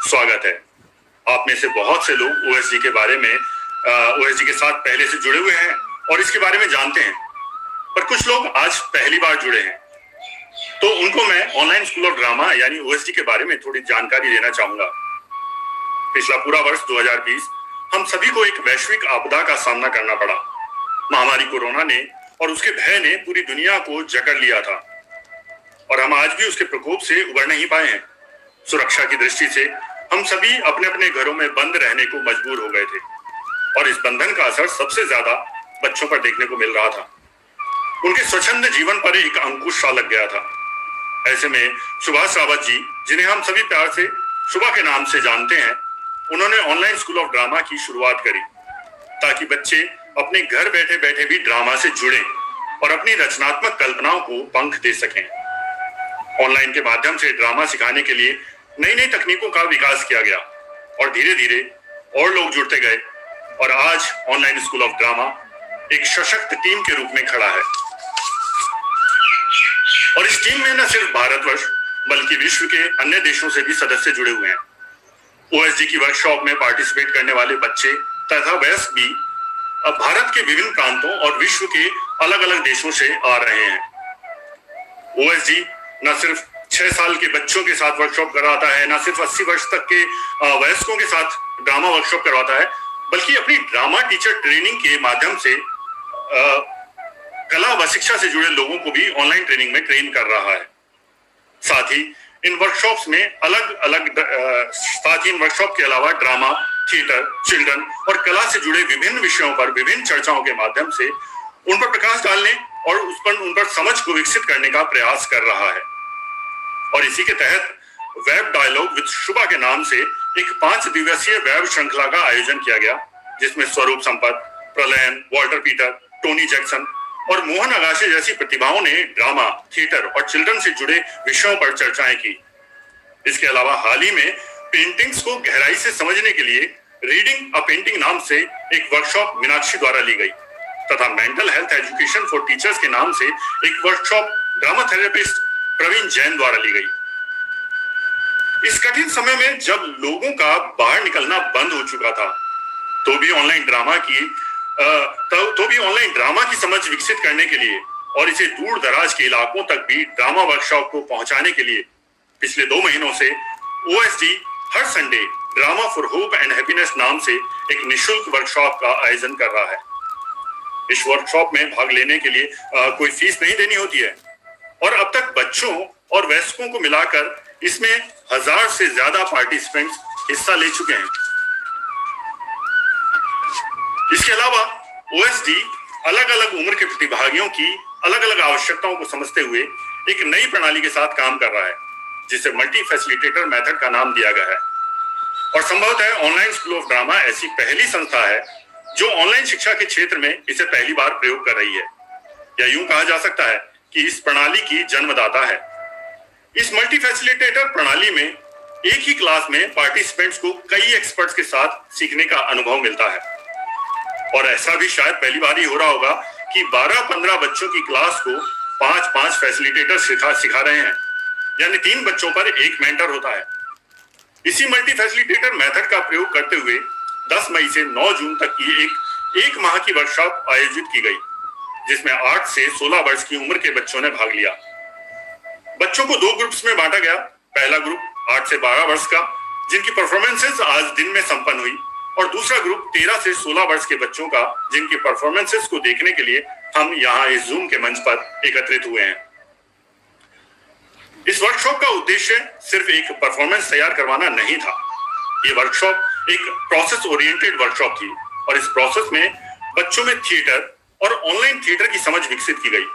स्वागत है। आप में से बहुत से लोग ओएसडी के बारे में ओएसडी के साथ पहले से जुड़े हुए हैं और इसके बारे में जानते हैं, पर कुछ लोग आज पहली बार जुड़े हैं, तो उनको मैं ऑनलाइन स्कूल ऑफ ड्रामा यानी ओएसडी के बारे में थोड़ी जानकारी देना चाहूंगा। पिछला पूरा वर्ष 2020 हम सभी को एक वैश्विक आपदा का सामना करना पड़ा। महामारी कोरोना ने और उसके भय ने पूरी दुनिया को जकड़ लिया था और हम आज भी उसके प्रकोप से उबर नहीं पाए हैं। सुरक्षा की दृष्टि से हम सभी अपने अपने घरों में बंद रहने को मजबूर हो गए थे और इस बंधन का असर सबसे ज्यादा बच्चों पर देखने को मिल रहा था। उनके स्वच्छंद जीवन पर एक अंकुश सा लग गया था। ऐसे में सुभाष रावत जी, जिन्हें हम सभी प्यार से सुभा के नाम से जानते हैं, उन्होंने ऑनलाइन स्कूल ऑफ ड्रामा की शुरुआत करी ताकि बच्चे अपने घर बैठे बैठे भी ड्रामा से जुड़ें और अपनी रचनात्मक कल्पनाओं को पंख दे सकें। ऑनलाइन के माध्यम से ड्रामा सिखाने के लिए नई नई तकनीकों का विकास किया गया और धीरे धीरे और लोग जुड़ते गए और आज ऑनलाइन स्कूल ऑफ ड्रामा एक सशक्त टीम के रूप में खड़ा है। और इस टीम में न सिर्फ भारतवर्ष बल्कि विश्व के अन्य देशों से भी सदस्य जुड़े हुए हैं। ओएसडी की वर्कशॉप में पार्टिसिपेट करने वाले बच्चे तथा वयस्क भी अब भारत के विभिन्न प्रांतों और विश्व के अलग अलग देशों से आ रहे हैं। ओएसडी न सिर्फ 6 साल के बच्चों के साथ वर्कशॉप करवाता है, न सिर्फ 80 वर्ष तक के वयस्कों के साथ ड्रामा वर्कशॉप करवाता है, बल्कि अपनी ड्रामा टीचर ट्रेनिंग के माध्यम से कला व शिक्षा से जुड़े लोगों को भी ऑनलाइन ट्रेनिंग में ट्रेन कर रहा है। साथ ही इन वर्कशॉप्स में इन वर्कशॉप के अलावा ड्रामा, थिएटर, चिल्ड्रन और कला से जुड़े विभिन्न विषयों पर विभिन्न चर्चाओं के माध्यम से उन पर प्रकाश डालने और उन पर समझ को विकसित करने का प्रयास कर रहा है। और इसी के तहत वेब डायलॉग विद शुभा के नाम से एक 5 दिवसीय वेब श्रृंखला का आयोजन किया गया, जिसमें स्वरूप संपत, प्रलयन, वॉल्टर पीटर, टोनी जैक्सन और मोहन आगाशे जैसी प्रतिभाओं ने ड्रामा, थिएटर और चिल्ड्रन से जुड़े विषयों पर चर्चाएं की। इसके अलावा हाल ही में पेंटिंग्स को गहराई से समझने के लिए रीडिंग अ पेंटिंग नाम से एक वर्कशॉप मीनाक्षी द्वारा ली गई तथा mental health education for teachers के नाम से एक workshop drama therapist Praveen Jain द्वारा ली गई। इस कठिन समय में जब लोगों का बाहर निकलना बंद हो चुका था, तो भी ऑनलाइन ड्रामा की समझ विकसित करने के लिए और इसे दूर दराज के इलाकों तक भी ड्रामा वर्कशॉप को पहुंचाने के लिए पिछले 2 महीनों से OSD her Sunday drama for hope and happiness नाम से एक निःशुल्क वर्कशॉप का आयोजन कर रहा है। इस वर्कशॉप में भाग लेने के लिए कोई फीस नहीं देनी होती है और अब तक बच्चों और वयस्कों को मिलाकर इसमें 1000 से ज्यादा पार्टिसिपेंट्स हिस्सा ले चुके हैं। इसके अलावा ओएसडी अलग अलग उम्र के प्रतिभागियों की अलग अलग आवश्यकताओं को समझते हुए एक नई प्रणाली के साथ काम कर रहा है, जिसे मल्टी फैसिलिटेटर मेथड का नाम दिया गया है। और संभवतः ऑनलाइन स्कूल ऑफ ड्रामा ऐसी पहली संस्था है जो ऑनलाइन शिक्षा के क्षेत्र में इसे पहली बार प्रयोग कर रही है, या यूं कहा जा सकता है कि इस प्रणाली की जन्मदाता है। इस मल्टी फैसिलिटेटर प्रणाली में एक ही क्लास में पार्टिसिपेंट्स को कई एक्सपर्ट्स के साथ सीखने का अनुभव मिलता है और ऐसा भी शायद पहली बार ही हो रहा होगा कि 12-15 बच्चों की क्लास को 5-5 फैसिलिटेटर सिखा रहे हैं, यानी 3 बच्चों पर एक मेंटर होता है। इसी मल्टी फैसिलिटेटर मेथड का प्रयोग करते हुए 10 मई से 9 जून तक की एक माह की वर्कशॉप आयोजित की गई, जिसमें 8 से 16 वर्ष की उम्र के बच्चों ने भाग लिया। बच्चों को 2 ग्रुप्स में बांटा गया। पहला ग्रुप 8 से 12 वर्ष का, जिनकी परफॉर्मेंसेस आज दिन में संपन्न हुई, और दूसरा ग्रुप 13 से 16 वर्ष के बच्चों का, जिनकी परफॉर्मेंसेस को देखने के लिए हम यहाँ इस जूम के मंच पर एकत्रित हुए हैं। इस वर्कशॉप का उद्देश्य सिर्फ एक परफॉर्मेंस तैयार करवाना नहीं था। ये वर्कशॉप एक प्रोसेस ओरिएंटेड वर्कशॉप थी और इस प्रोसेस में बच्चों में थिएटर और ऑनलाइन थिएटर की समझ विकसित की गई।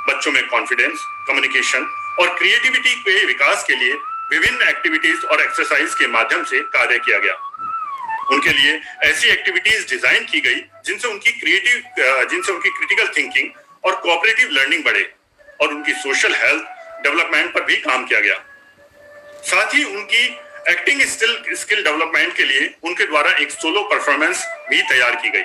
बच्चों में कॉन्फिडेंस, कम्युनिकेशन और क्रिएटिविटी के विकास के लिए विभिन्न एक्टिविटीज और एक्सरसाइज के माध्यम से कार्य किया गया। उनके लिए ऐसी एक्टिविटीज डिजाइन की गई जिनसे उनकी क्रिटिकल थिंकिंग और कोऑपरेटिव लर्निंग बढ़े और उनकी सोशल हेल्थ डेवलपमेंट पर भी काम किया गया। साथ ही उनकी एक्टिंग स्किल डेवलपमेंट के लिए उनके द्वारा एक सोलो परफॉर्मेंस भी तैयार की गई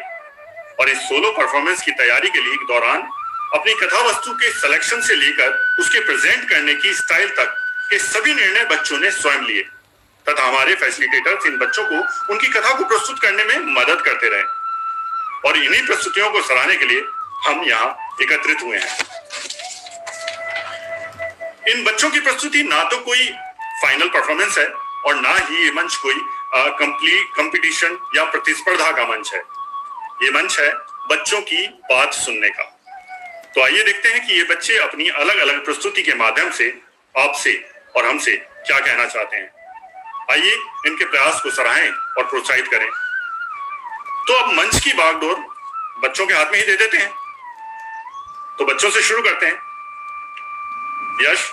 और इस सोलो परफॉर्मेंस की तैयारी के लिए दौरान अपनी कथा वस्तु के सिलेक्शन से लेकर उसके प्रेजेंट करने की स्टाइल तक के सभी निर्णय बच्चों ने स्वयं लिए। तथा हमारे फैसिलिटेटर्स इन बच्चों को उनकी कथा को प्रस्तुत करने में मदद करते रहे और इन्हीं प्रस्तुतियों को सराहने के लिए हम यहाँ एकत्रित हुए हैं। इन बच्चों की प्रस्तुति ना तो कोई फाइनल परफॉर्मेंस है और ना ही ये मंच कोई कंपटीशन या प्रतिस्पर्धा का मंच है। ये मंच है बच्चों की बात सुनने का। तो आइए देखते हैं कि ये बच्चे अपनी अलग अलग प्रस्तुति के माध्यम से आपसे और हमसे क्या कहना चाहते हैं। आइए इनके प्रयास को सराहें और प्रोत्साहित करें। तो अब मंच की बागडोर बच्चों के हाथ में ही दे देते हैं। तो बच्चों से शुरू करते हैं। यश।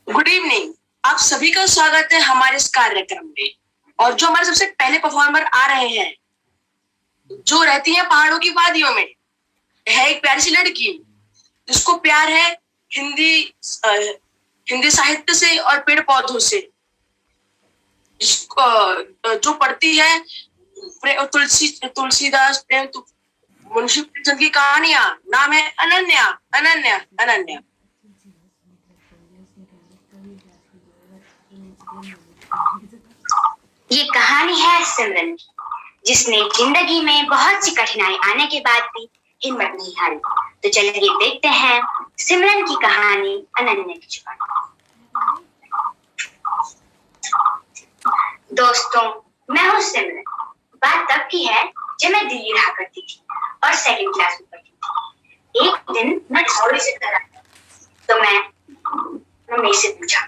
गुड इवनिंग, आप सभी का स्वागत है हमारे इस कार्यक्रम में। और जो हमारे सबसे पहले परफॉर्मर आ रहे हैं, जो रहती है पहाड़ों की वादियों में, है एक प्यारी सी लड़की जिसको प्यार है हिंदी साहित्य से और पेड़ पौधों से, जो पढ़ती है तुलसीदास प्रेम मुंशी प्रेमचंद की कहानियां। नाम है अनन्या। अनन्या अनन्या ये कहानी है सिमरन की, जिसने जिंदगी में बहुत सी कठिनाई आने के बाद भी हिम्मत नहीं हारी। तो चलिए देखते हैं सिमरन की कहानी अनन्या की जुबानी। दोस्तों, मैं हूँ सिमरन। बात तब की है जब मैं दिल्ली रहा करती थी और सेकंड क्लास में पढ़ती थी। एक दिन मैं थोड़ी से घर आई तो मैं मम्मी से पूछा,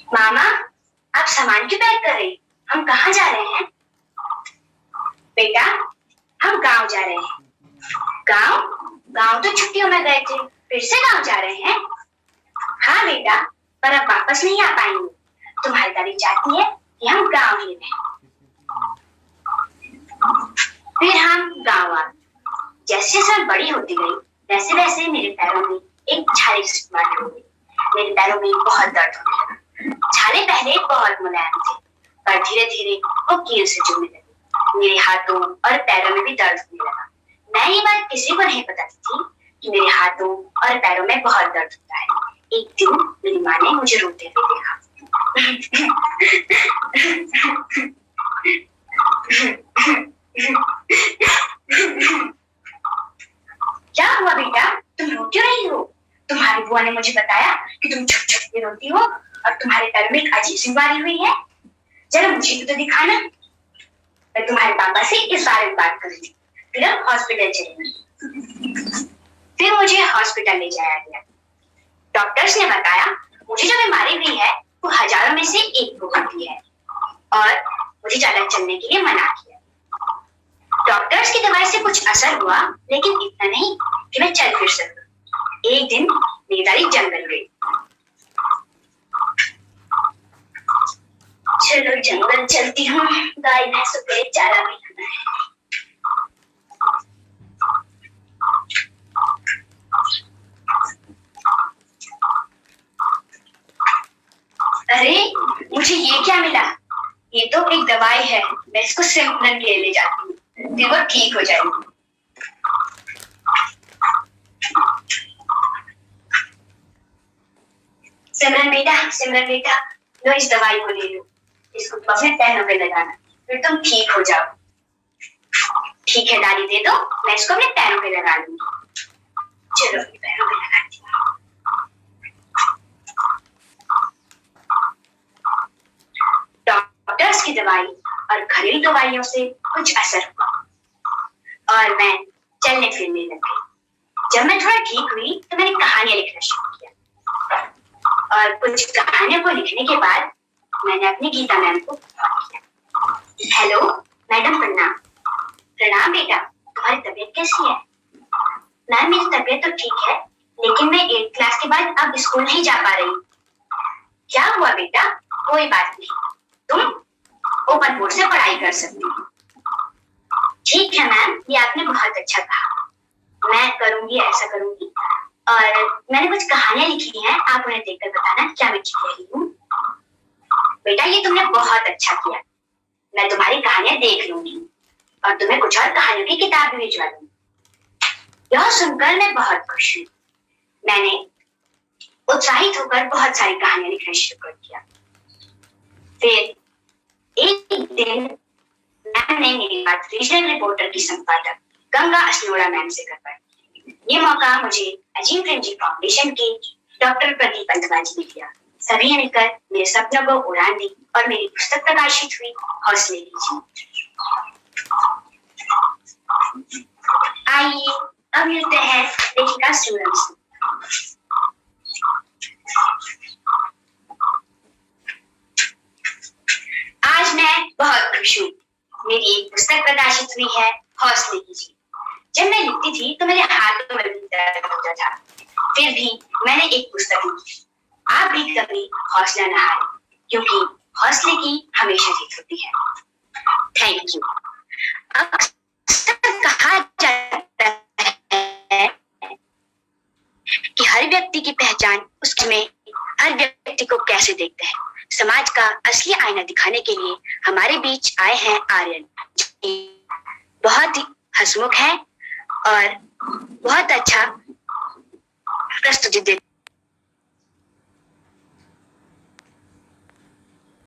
मामा आप सामान क्यों पैक कर रही? हम कहाँ जा रहे हैं? बेटा हम गांव जा रहे हैं। गांव तो छुट्टियों में गए थे, फिर से गांव जा रहे हैं? हाँ बेटा, पर अब वापस नहीं आ पाएंगे। तुम्हारी दादी चाहती है कि हम गांव ही रहें। फिर हम गांव आ गए। जैसे जैसे बड़ी होती गई वैसे वैसे मेरे पैरों में एक छाले समाने हो गई। मेरे पैरों में बहुत दर्द होने लगा। छाले पहले बहुत मुलायम थे, पर धीरे धीरे वो कील से जुड़ने लगे। मेरे हाथों और पैरों में भी दर्द होने लगा। मैं ये बात किसी को नहीं बताती थी कि मेरे हाथों और पैरों में बहुत दर्द होता है। एक दिन मेरी माँ ने मुझे रोते हुए देखा। क्या हुआ बेटा, तुम रो क्यों रही हो? तुम्हारी बुआ ने मुझे बताया कि तुम छुप छुप के रोती हो और तुम्हारे पैर में एक अजीब सी बीमारी हुई है। जरा मुझे तो दिखाना। मैं तुम्हारे पापा से इस बारे में बात करूंगी। फिर हम हॉस्पिटल चलेंगे। फिर मुझे हॉस्पिटल ले जाया गया। डॉक्टर्स ने बताया मुझे जो बीमारी हुई है वो हजारों में से एक को होती है और मुझे ज्यादा चलने के लिए मना किया। डॉक्टर्स की दवाई से कुछ असर हुआ, लेकिन इतना नहीं कि मैं चल फिर सकूं। एक दिन मेरी दादी जंगल गई। चलो जंगल चलती हूँ, गाय भैंसों के लिए चारा भी लाना है। अरे मुझे ये क्या मिला? ये तो एक दवाई है। मैं इसको सिमरन के लिए ले जाती हूँ, फिर वो ठीक हो जाएगी। सिमरन बेटा, लो इस दवाई को ले लो। इसको तुम अपने पैरों पे लगाना, फिर तुम ठीक हो जाओ। ठीक है दादी, दे दो, मैं इसको अपने पैरों पे लगा लूंगी। चलो अपने पैरों पे लगाती हूँ। डॉक्टर्स की दवाई और घरेलू दवाइयों से कुछ असर हुआ और मैं चलने फिरने लग गई। जब मैं थोड़ा ठीक हुई तो मैंने कहानियां लिखना शुरू किया और कुछ कहानियों को लिखने के बाद मैंने अपनी गीता मैम को फोन किया। हेलो मैडम, प्रणाम। प्रणाम बेटा, तुम्हारी तबीयत कैसी है? मैम मेरी तबीयत तो ठीक है, लेकिन मैं 8th क्लास के बाद अब स्कूल नहीं जा पा रही। क्या हुआ बेटा? कोई बात नहीं, तुम ओपन बोर्ड से पढ़ाई कर सकती हो। ठीक है मैम, ये आपने बहुत अच्छा कहा। मैं करूंगी, ऐसा करूंगी। और मैंने कुछ कहानियां लिखी हैं, आप उन्हें देखकर बताना क्या मैं लिख रही हूँ। बेटा ये तुमने बहुत अच्छा किया। मैं तुम्हारी कहानियां देख लूंगी और तुम्हें कुछ और कहानियों की किताब भी भिजवा दूंगी। यह सुनकर मैं बहुत खुश हुई। मैंने उत्साहित होकर बहुत सारी कहानियां लिखना शुरू कर दिया। फिर एक दिन मैंने मेरी बात रीजनल रिपोर्टर की संपादक गंगा असनोड़ा मैम से करवाई। ये मौका मुझे अजीम प्रेमजी फाउंडेशन के डॉक्टर प्रदीप पंतवाजी ने दिया। सभी ने मिलकर मेरे सपनों को उड़ान दी और मेरी पुस्तक प्रकाशित हुई हौसले की जीत। आइए अब मिलते हैं लेखिका सूरज से। आज मैं बहुत खुश हूँ। मेरी एक पुस्तक प्रकाशित हुई है हौसले की जीत। जब मैं लिखती थी तो मेरे हाथों में भी दर्द होता था, फिर भी मैंने एक पुस्तक लिखी। आप भी कभी हौसला न हारें, क्योंकि हौसले की हमेशा जीत होती है। Thank you. अक्सर कहा जाता है कि हर व्यक्ति की पहचान उसमें हर व्यक्ति को कैसे देखता है। समाज का असली आईना दिखाने के लिए हमारे बीच आए हैं आर्यन, बहुत ही हंसमुख है और बहुत अच्छा प्रस्तुति देते